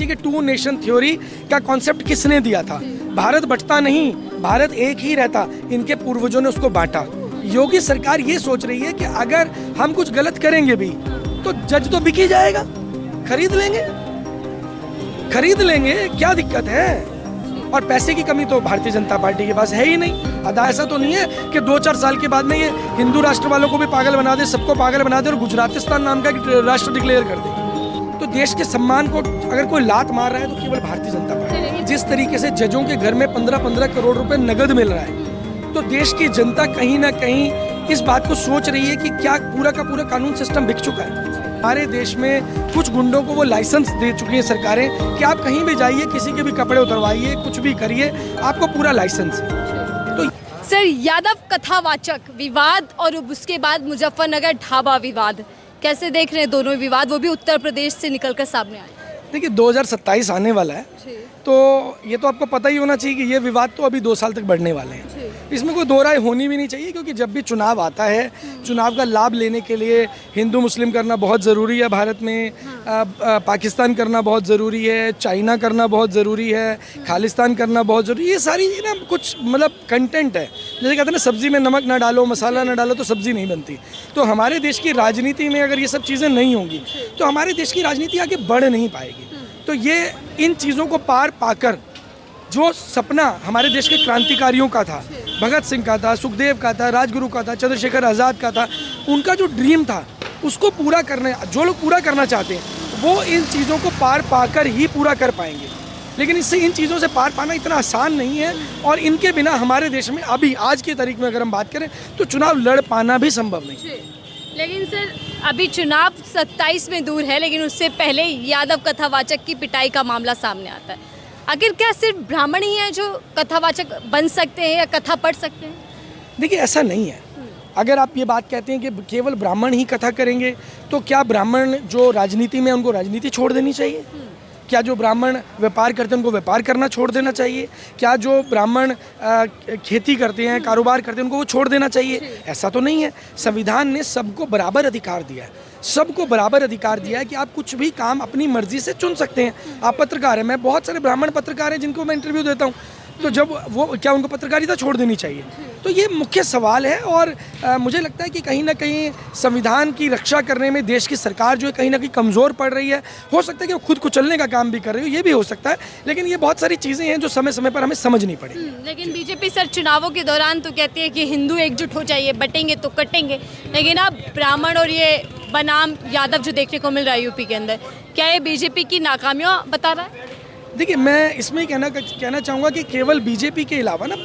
कि to nation theory का concept किसने दिया था? भारत बंटता नहीं, भारत एक ही रहता, इनके पूर्वजों ने उसको बांटा। योगी सरकार ये सोच रही है कि अगर हम कुछ गलत करेंगे भी तो जज तो बिक ही जाएगा, खरीद लेंगे, क्या दिक्कत है? और पैसे की कमी तो भारतीय जनता पार्टी के पास है ही नहीं। अदा ऐसा तो नहीं है कि 2-4 साल के बाद में ये हिंदू राष्ट्र वालों को भी पागल बना दे, सबको पागल बना दे और गुजरातिस्तान नाम का राष्ट्र डिक्लेयर कर दे। तो देश के सम्मान को अगर कोई लात मार रहा है तो केवल भारतीय जनता पार्टी। जिस तरीके से जजों के घर में 15-15 करोड़ रुपए नगद मिल रहा है, तो देश की जनता कहीं ना कहीं इस बात को सोच रही है कि क्या पूरा का पूरा कानून सिस्टम बिक चुका है। हमारे देश में कुछ गुंडों को वो लाइसेंस दे चुकी हैं सरकारें कि आप कहीं भी जाइए, किसी के भी कपड़े उतरवाइए, कुछ भी करिए, आपको पूरा लाइसेंस है। तो सर, यादव कथावाचक विवाद और उसके बाद मुजफ्फरनगर ढाबा विवाद, कैसे देख रहे हैं दोनों विवाद, वो भी उत्तर प्रदेश से निकलकर सामने आए? देखिए 2027 आने वाला है, तो ये तो आपको पता ही होना चाहिए कि ये विवाद तो अभी 2 साल तक बढ़ने वाले हैं। इसमें कोई दो राय होनी भी नहीं चाहिए, क्योंकि जब भी चुनाव आता है, चुनाव का लाभ लेने के लिए हिंदू मुस्लिम करना बहुत ज़रूरी है भारत में, पाकिस्तान करना बहुत ज़रूरी है, चाइना करना बहुत ज़रूरी है, खालिस्तान करना बहुत ज़रूरी है। ये सारी ना कुछ मतलब कंटेंट है, जैसे कहते हैं ना सब्ज़ी में नमक ना डालो, मसाला ना डालो तो सब्ज़ी नहीं बनती। तो हमारे देश की राजनीति में अगर ये सब चीज़ें नहीं होंगी तो हमारे देश की राजनीति आगे बढ़ नहीं पाएगी। तो ये इन चीज़ों को पार पाकर जो सपना हमारे देश के क्रांतिकारियों का था, भगत सिंह का था, सुखदेव का था, राजगुरु का था, चंद्रशेखर आज़ाद का था, उनका जो ड्रीम था उसको पूरा करने, जो लोग पूरा करना चाहते हैं वो इन चीज़ों को पार पाकर ही पूरा कर पाएंगे। लेकिन इससे इन चीज़ों से पार पाना इतना आसान नहीं है, और इनके बिना हमारे देश में अभी आज की तारीख में अगर हम बात करें तो चुनाव लड़ पाना भी संभव नहीं है। लेकिन सर, अभी चुनाव 27 में दूर है, लेकिन उससे पहले यादव कथावाचक की पिटाई का मामला सामने आता है। आखिर क्या सिर्फ ब्राह्मण ही हैं जो कथावाचक बन सकते हैं या कथा पढ़ सकते हैं? देखिए ऐसा नहीं है। अगर आप ये बात कहते हैं कि केवल ब्राह्मण ही कथा करेंगे तो क्या ब्राह्मण जो राजनीति में, उनको राजनीति छोड़ देनी चाहिए? क्या जो ब्राह्मण व्यापार करते हैं उनको व्यापार करना छोड़ देना चाहिए? क्या जो ब्राह्मण खेती करते हैं, कारोबार करते हैं, उनको वो छोड़ देना चाहिए? ऐसा तो नहीं है। संविधान ने सबको बराबर अधिकार दिया है, सबको बराबर अधिकार दिया है कि आप कुछ भी काम अपनी मर्जी से चुन सकते हैं। आप पत्रकार हैं, मैं बहुत सारे ब्राह्मण पत्रकार हैं जिनको मैं इंटरव्यू देता हूँ, तो जब वो क्या उनको पत्रकारिता छोड़ देनी चाहिए? तो ये मुख्य सवाल है, और मुझे लगता है कि कहीं ना कहीं संविधान की रक्षा करने में देश की सरकार जो है कहीं ना कहीं कमज़ोर पड़ रही है। हो सकता है कि वो खुद कुचलने का काम भी कर रही हो, ये भी हो सकता है, लेकिन ये बहुत सारी चीज़ें हैं जो समय समय पर हमें समझनी पड़ेगी। लेकिन बीजेपी सर चुनावों के दौरान तो कहती है कि हिंदू एकजुट हो जाइए, बटेंगे तो कटेंगे, लेकिन अब ब्राह्मण और ये बनाम यादव जो देखने को मिल रहा है यूपी के अंदर, क्या ये बीजेपी की नाकामियाँ बता रहा है? देखिए मैं इसमें कहना चाहूँगा कि केवल बीजेपी के अलावा ना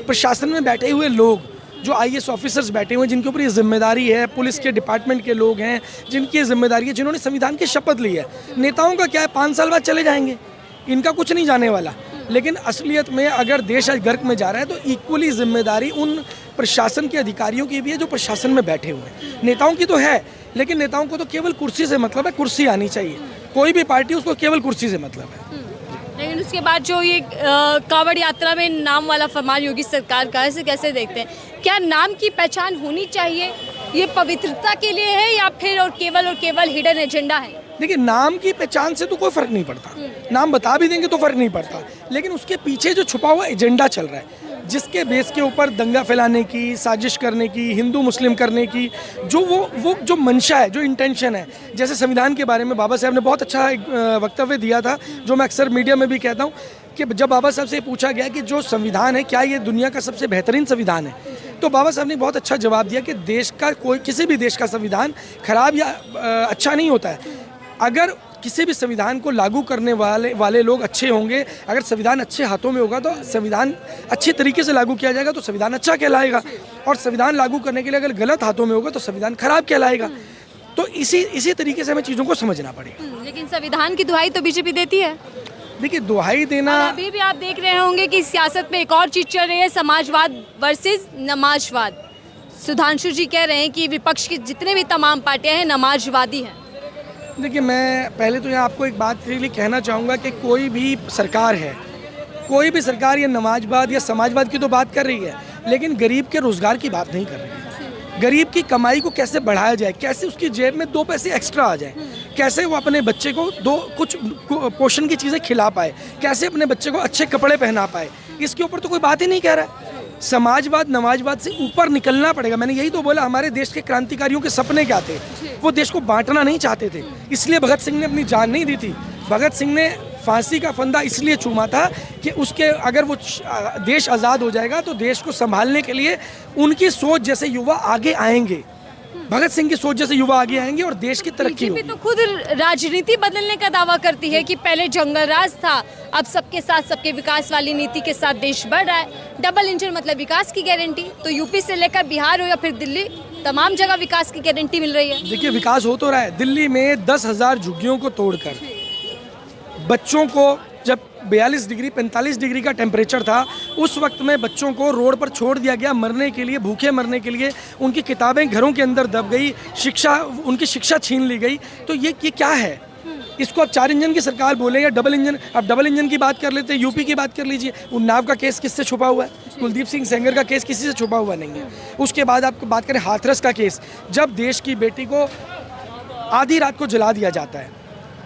प्रशासन में बैठे हुए लोग, जो IAS ऑफिसर्स बैठे हुए हैं, जिनके ऊपर ये जिम्मेदारी है, पुलिस के डिपार्टमेंट के लोग हैं जिनकी ये जिम्मेदारी है, जिन्होंने संविधान की शपथ ली है। नेताओं का क्या है, 5 साल बाद चले जाएंगे, इनका कुछ नहीं जाने वाला। लेकिन असलियत में अगर देश आज गर्क में जा रहा है तो इक्वली जिम्मेदारी उन प्रशासन के अधिकारियों की भी है जो प्रशासन में बैठे हुए हैं। नेताओं की तो है, लेकिन नेताओं को तो केवल कुर्सी से मतलब है, कुर्सी आनी चाहिए। कोई भी पार्टी, उसको केवल कुर्सी से मतलब है। लेकिन उसके बाद जो ये कांवड़ यात्रा में नाम वाला फरमान योगी सरकार का, ऐसे कैसे देखते हैं? क्या नाम की पहचान होनी चाहिए? ये पवित्रता के लिए है या फिर और केवल हिडन एजेंडा है? देखिए नाम की पहचान से तो कोई फ़र्क नहीं पड़ता, नाम बता भी देंगे तो फ़र्क नहीं पड़ता, लेकिन उसके पीछे जो छुपा हुआ एजेंडा चल रहा है, जिसके बेस के ऊपर दंगा फैलाने की, साजिश करने की, हिंदू मुस्लिम करने की जो वो जो मंशा है, जो इंटेंशन है। जैसे संविधान के बारे में बाबा साहब ने बहुत अच्छा एक वक्तव्य दिया था, जो मैं अक्सर मीडिया में भी कहता हूँ, कि जब बाबा साहब से पूछा गया कि जो संविधान है क्या ये दुनिया का सबसे बेहतरीन संविधान है, तो बाबा साहब ने बहुत अच्छा जवाब दिया कि देश का किसी भी देश का संविधान खराब या अच्छा नहीं होता है। अगर किसी भी संविधान को लागू करने वाले लोग अच्छे होंगे, अगर संविधान अच्छे हाथों में होगा तो संविधान अच्छे तरीके से लागू किया जाएगा तो संविधान अच्छा कहलाएगा, और संविधान लागू करने के लिए अगर गलत हाथों में होगा तो संविधान खराब कहलाएगा। तो इसी तरीके से हमें चीज़ों को समझना पड़ेगा। लेकिन संविधान की दुहाई तो बीजेपी देती है। देखिए दुहाई देना, अभी भी आप देख रहे होंगे कि सियासत में एक और चीज़ चल रही है, समाजवाद वर्सेस नमाजवाद। सुधांशु जी कह रहे हैं कि विपक्ष की जितने भी तमाम पार्टियां हैं नमाजवादी हैं। देखिए मैं पहले तो यहाँ आपको एक बात के लिए कहना चाहूँगा कि कोई भी सरकार है, कोई भी सरकार ये नमाजवाद या समाजवाद की तो बात कर रही है, लेकिन गरीब के रोज़गार की बात नहीं कर रही है। गरीब की कमाई को कैसे बढ़ाया जाए, कैसे उसकी जेब में 2 पैसे एक्स्ट्रा आ जाए, कैसे वो अपने बच्चे को कुछ पोषण की चीज़ें खिला पाए, कैसे अपने बच्चे को अच्छे कपड़े पहना पाए, इसके ऊपर तो कोई बात ही नहीं कह रहा है। समाजवाद नमाजवाद से ऊपर निकलना पड़ेगा। मैंने यही तो बोला, हमारे देश के क्रांतिकारियों के सपने क्या थे, वो देश को बांटना नहीं चाहते थे, इसलिए भगत सिंह ने अपनी जान नहीं दी थी। भगत सिंह ने फांसी का फंदा इसलिए चूमा था कि उसके अगर वो देश आज़ाद हो जाएगा तो देश को संभालने के लिए उनकी सोच जैसे युवा आगे आएंगे, भगत सिंह की सोच जैसे युवा आगे आएंगे और देश की तरक्की होगी। तो खुद राजनीति बदलने का दावा करती है कि पहले जंगल राज था, अब सबके साथ सबके विकास वाली नीति के साथ देश बढ़ रहा है। डबल इंजन मतलब विकास की गारंटी, तो यूपी से लेकर बिहार हो या फिर दिल्ली, तमाम जगह विकास की गारंटी मिल रही है। देखिए विकास हो तो रहा है। दिल्ली में 10,000 झुग्गियों को तोड़कर बच्चों को, जब 42 डिग्री 45 डिग्री का टेम्परेचर था, उस वक्त में बच्चों को रोड पर छोड़ दिया गया मरने के लिए, भूखे मरने के लिए। उनकी किताबें घरों के अंदर दब गई, उनकी शिक्षा छीन ली गई। तो ये क्या है? इसको अब 4 इंजन की सरकार बोले या डबल इंजन। अब डबल इंजन की बात कर लेते हैं, यूपी की बात कर लीजिए। उन्नाव का केस किससे छुपा हुआ है? कुलदीप सिंह सेंगर का केस किसी से छुपा हुआ नहीं है। उसके बाद आपको बात करें हाथरस का केस, जब देश की बेटी को आधी रात को जला दिया जाता है।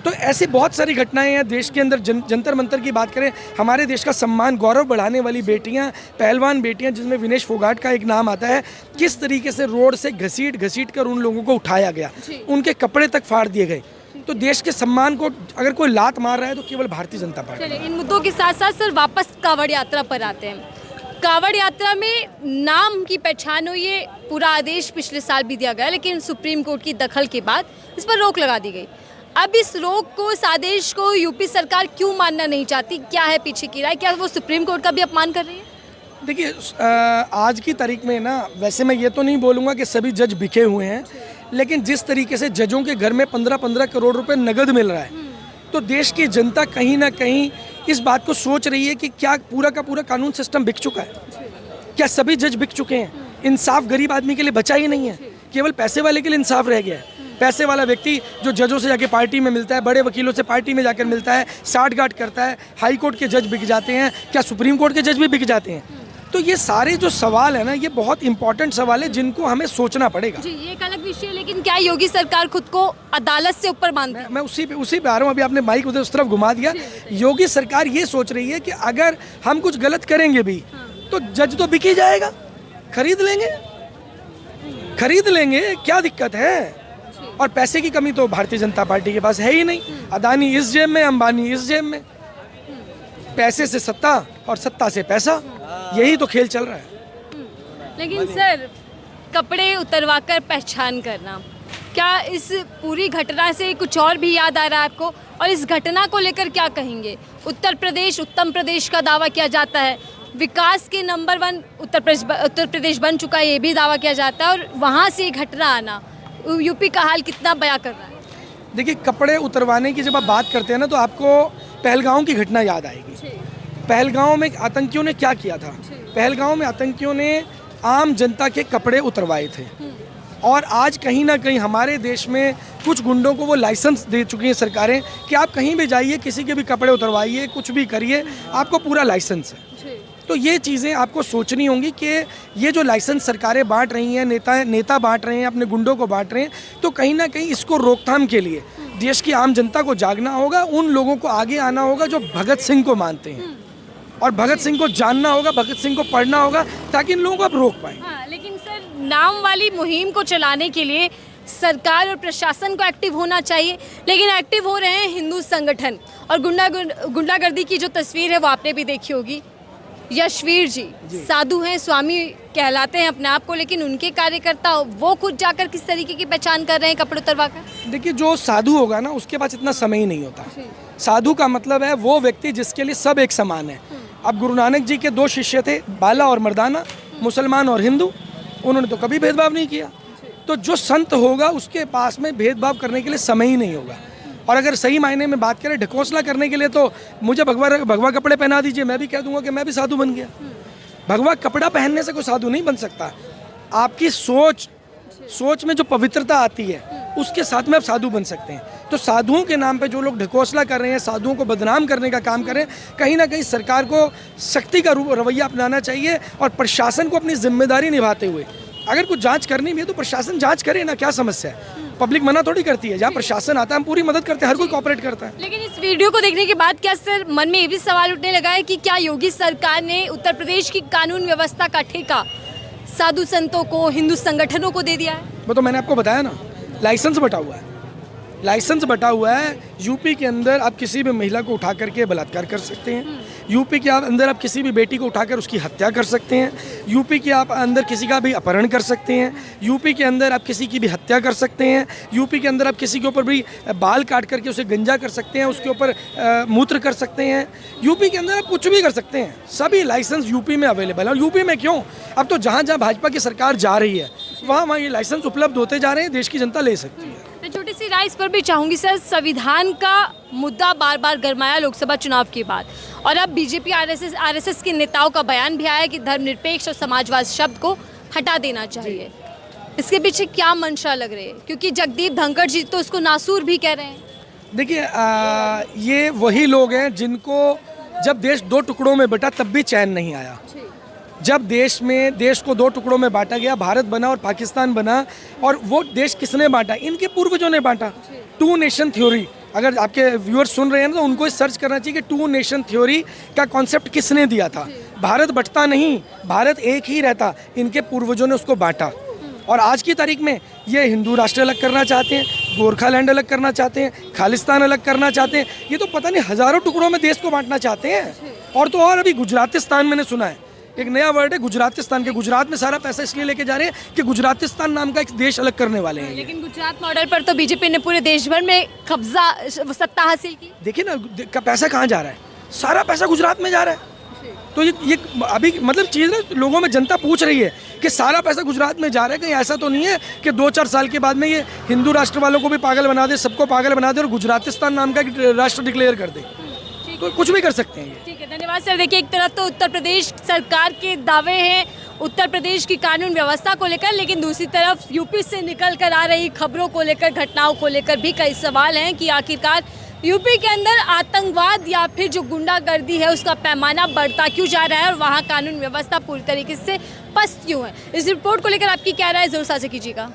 तो ऐसी बहुत सारी घटनाएं हैं देश के अंदर। जंतर मंतर की बात करें, हमारे देश का सम्मान गौरव बढ़ाने वाली बेटियां, पहलवान बेटियां, जिसमें विनेश फोगाट का एक नाम आता है, किस तरीके से रोड से घसीट कर उन लोगों को उठाया गया, उनके कपड़े तक फाड़ दिए गए। तो देश के सम्मान को अगर कोई लात मार रहा है तो केवल भारतीय जनता पार्टी। चलिए, इन मुद्दों के साथ साथ सर वापस कांवड़ यात्रा पर आते हैं। कांवड़ यात्रा में नाम की पहचान हुई है, पूरा आदेश पिछले साल भी दिया गया, लेकिन सुप्रीम कोर्ट की दखल के बाद इस पर रोक लगा दी गई। अब इस रोक को, इस आदेश को यूपी सरकार क्यों मानना नहीं चाहती? क्या है पीछे की राय? क्या वो सुप्रीम कोर्ट का भी अपमान कर रही है? देखिए आज की तारीख में ना, वैसे मैं ये तो नहीं बोलूँगा कि सभी जज बिके हुए हैं, लेकिन जिस तरीके से जजों के घर में 15-15 करोड़ रुपए नगद मिल रहा है, तो देश की जनता कहीं ना कहीं इस बात को सोच रही है कि क्या पूरा का पूरा कानून सिस्टम बिक चुका है? क्या सभी जज बिक चुके हैं? इंसाफ गरीब आदमी के लिए बचा ही नहीं है, केवल पैसे वाले के लिए इंसाफ रह गया है। पैसे वाला व्यक्ति जो जजों से जाके पार्टी में मिलता है, बड़े वकीलों से पार्टी में जाकर मिलता है, साठगांठ करता है, हाई कोर्ट के जज बिक जाते हैं, क्या सुप्रीम कोर्ट के जज भी बिक जाते हैं? तो ये सारे जो सवाल है ना, ये बहुत इंपॉर्टेंट सवाल है जिनको हमें सोचना पड़ेगा। जी, ये एक अलग विषय है, लेकिन क्या योगी सरकार खुद को अदालत से ऊपर मानती है? मैं उसी पे आ रहा हूँ। अभी आपने माइक उधर उस तरफ घुमा दिया। योगी सरकार ये सोच रही है कि अगर हम कुछ गलत करेंगे भी तो जज तो बिक ही जाएगा, खरीद लेंगे, क्या दिक्कत है? और पैसे की कमी तो भारतीय जनता पार्टी के पास है ही नहीं। अदानी इस जेब में, अंबानी इस जेब में, पैसे से सत्ता और सत्ता से पैसा, यही तो खेल चल रहा है। लेकिन सर, कपड़े उतरवाकर पहचान करना, क्या इस पूरी घटना से कुछ और भी याद आ रहा है आपको? और इस घटना को लेकर क्या कहेंगे? उत्तर प्रदेश उत्तम प्रदेश का दावा किया जाता है, विकास के नंबर 1 उत्तर प्रदेश बन चुका है, ये भी दावा किया जाता है, और वहाँ से घटना आना यूपी का हाल कितना बयां कर रहा है? देखिए, कपड़े उतरवाने की जब आप बात करते हैं ना, तो आपको पहलगांव की घटना याद आएगी। पहलगांव में आतंकियों ने क्या किया था? पहलगांव में आतंकियों ने आम जनता के कपड़े उतरवाए थे, और आज कहीं ना कहीं हमारे देश में कुछ गुंडों को वो लाइसेंस दे चुकी हैं सरकारें कि आप कहीं भी जाइए, किसी के भी कपड़े उतरवाइए, कुछ भी करिए, आपको पूरा लाइसेंस है। तो ये चीज़ें आपको सोचनी होंगी कि ये जो लाइसेंस सरकारें बांट रही हैं, नेता बांट रहे हैं, अपने गुंडों को बांट रहे हैं, तो कहीं ना कहीं इसको रोकथाम के लिए देश की आम जनता को जागना होगा, उन लोगों को आगे आना होगा जो भगत सिंह को मानते हैं, और भगत सिंह को जानना होगा, भगत सिंह को पढ़ना होगा, ताकि इन लोगों को आप रोक पाएं। हाँ, लेकिन सर, नाम वाली मुहिम को चलाने के लिए सरकार और प्रशासन को एक्टिव होना चाहिए, लेकिन एक्टिव हो रहे हैं हिंदू संगठन। और गुंडागर्दी की जो तस्वीर है वो आपने भी देखी होगी। यशवीर जी साधु हैं, स्वामी कहलाते हैं अपने आप को, लेकिन उनके कार्यकर्ता वो खुद जाकर किस तरीके की पहचान कर रहे हैं कपड़े उतरवा कर? देखिए, जो साधु होगा ना, उसके पास इतना समय ही नहीं होता। साधु का मतलब है वो व्यक्ति जिसके लिए सब एक समान है। अब गुरु नानक जी के 2 शिष्य थे, बाला और मर्दाना, मुसलमान और हिंदू, उन्होंने तो कभी भेदभाव नहीं किया। तो जो संत होगा उसके पास में भेदभाव करने के लिए समय ही नहीं होगा। और अगर सही मायने में बात करें ढकोसला करने के लिए, तो मुझे भगवा कपड़े पहना दीजिए, मैं भी कह दूंगा कि मैं भी साधु बन गया। भगवा कपड़ा पहनने से कोई साधु नहीं बन सकता। आपकी सोच में जो पवित्रता आती है, उसके साथ में आप साधु बन सकते हैं। तो साधुओं के नाम पे जो लोग ढकोसला कर रहे हैं, साधुओं को बदनाम करने का काम कर रहे हैं, कहीं ना कहीं सरकार को सख्ती का रवैया अपनाना चाहिए, और प्रशासन को अपनी जिम्मेदारी निभाते हुए अगर कुछ जांच करनी भी है तो प्रशासन जांच करे ना, क्या समस्या है? पब्लिक मना थोड़ी करती है, जहाँ प्रशासन आता है हम पूरी मदद करते हैं, हर कोई कोऑपरेट करता है। लेकिन इस वीडियो को देखने के बाद क्या सर मन में ये भी सवाल उठने लगा है कि क्या योगी सरकार ने उत्तर प्रदेश की कानून व्यवस्था का ठेका साधु संतों को, हिंदू संगठनों को दे दिया है? वो तो मैंने आपको बताया ना, लाइसेंस बटा हुआ है, लाइसेंस बटा हुआ है। यूपी के अंदर आप किसी भी महिला को उठा करके बलात्कार कर सकते हैं, यूपी के अंदर आप किसी भी बेटी को उठाकर उसकी हत्या कर सकते हैं, यूपी के आप अंदर किसी का भी अपहरण कर सकते हैं, यूपी के अंदर आप किसी की भी हत्या कर सकते हैं, यूपी के अंदर आप किसी के ऊपर भी बाल काट करके उसे गंजा कर सकते हैं, उसके ऊपर मूत्र कर सकते हैं, यूपी के अंदर आप कुछ भी कर सकते हैं। सभी लाइसेंस यूपी में अवेलेबल है। और यूपी में क्यों, अब तो जहाँ जहाँ भाजपा की सरकार जा रही है वहाँ ये लाइसेंस उपलब्ध होते जा रहे हैं, देश की जनता ले सकती है। मैं छोटी सी राय इस पर भी चाहूँगी सर, संविधान का मुद्दा बार बार गरमाया लोकसभा चुनाव के बाद, और अब बीजेपी आरएसएस के नेताओं का बयान भी आया कि धर्मनिरपेक्ष और समाजवाद शब्द को हटा देना चाहिए। इसके पीछे क्या मंशा लग रही है? क्योंकि जगदीप धनखड़ जी तो उसको नासूर भी कह रहे हैं। देखिए ये वही लोग हैं जिनको जब देश दो टुकड़ों में बटा तब भी चैन नहीं आया। जब देश को दो टुकड़ों में बांटा गया, भारत बना और पाकिस्तान बना, और वो देश किसने बांटा? इनके पूर्वजों ने बांटा। टू नेशन थ्योरी, अगर आपके व्यूअर्स सुन रहे हैं तो उनको सर्च करना चाहिए कि टू नेशन थ्योरी का कॉन्सेप्ट किसने दिया था। भारत बंटता नहीं, भारत एक ही रहता, इनके पूर्वजों ने उसको बांटा। और आज की तारीख में ये हिंदू राष्ट्र अलग करना चाहते हैं, गोरखालैंड अलग करना चाहते हैं, खालिस्तान अलग करना चाहते हैं, ये तो पता नहीं हज़ारों टुकड़ों में देश को बांटना चाहते हैं। और तो और अभी गुजरातिस्तान मैंने सुना है, एक नया वर्ड है गुजरातिस्तान के, गुजरात में सारा पैसा इसलिए लेके जा रहे हैं कि गुजरातिस्तान नाम का एक देश अलग करने वाले हैं। लेकिन गुजरात मॉडल पर तो बीजेपी ने पूरे देश भर में कब्जा सत्ता हासिल की। देखिए ना पैसा कहाँ जा रहा है, सारा पैसा गुजरात में जा रहा है। तो ये अभी मतलब चीज़ ना, लोगों में जनता पूछ रही है कि सारा पैसा गुजरात में जा रहा है, कहीं ऐसा तो नहीं है कि 2-4 साल के बाद में ये हिंदू राष्ट्र वालों को भी पागल बना दे, सबको पागल बना दे और गुजरातिस्तान नाम का राष्ट्र डिक्लेयर कर दे? तो कुछ भी कर सकते हैं ये। ठीक है, धन्यवाद सर। देखिए, एक तरफ तो उत्तर प्रदेश सरकार के दावे हैं उत्तर प्रदेश की कानून व्यवस्था को लेकर, लेकिन दूसरी तरफ यूपी से निकल कर आ रही खबरों को लेकर, घटनाओं को लेकर भी कई सवाल हैं कि आखिरकार यूपी के अंदर आतंकवाद या फिर जो गुंडागर्दी है उसका पैमाना बढ़ता क्यों जा रहा है और वहाँ कानून व्यवस्था पूरी तरीके से पस्त क्यों है। इस रिपोर्ट को लेकर आपकी क्या राय है, जरूर साझा कीजिएगा।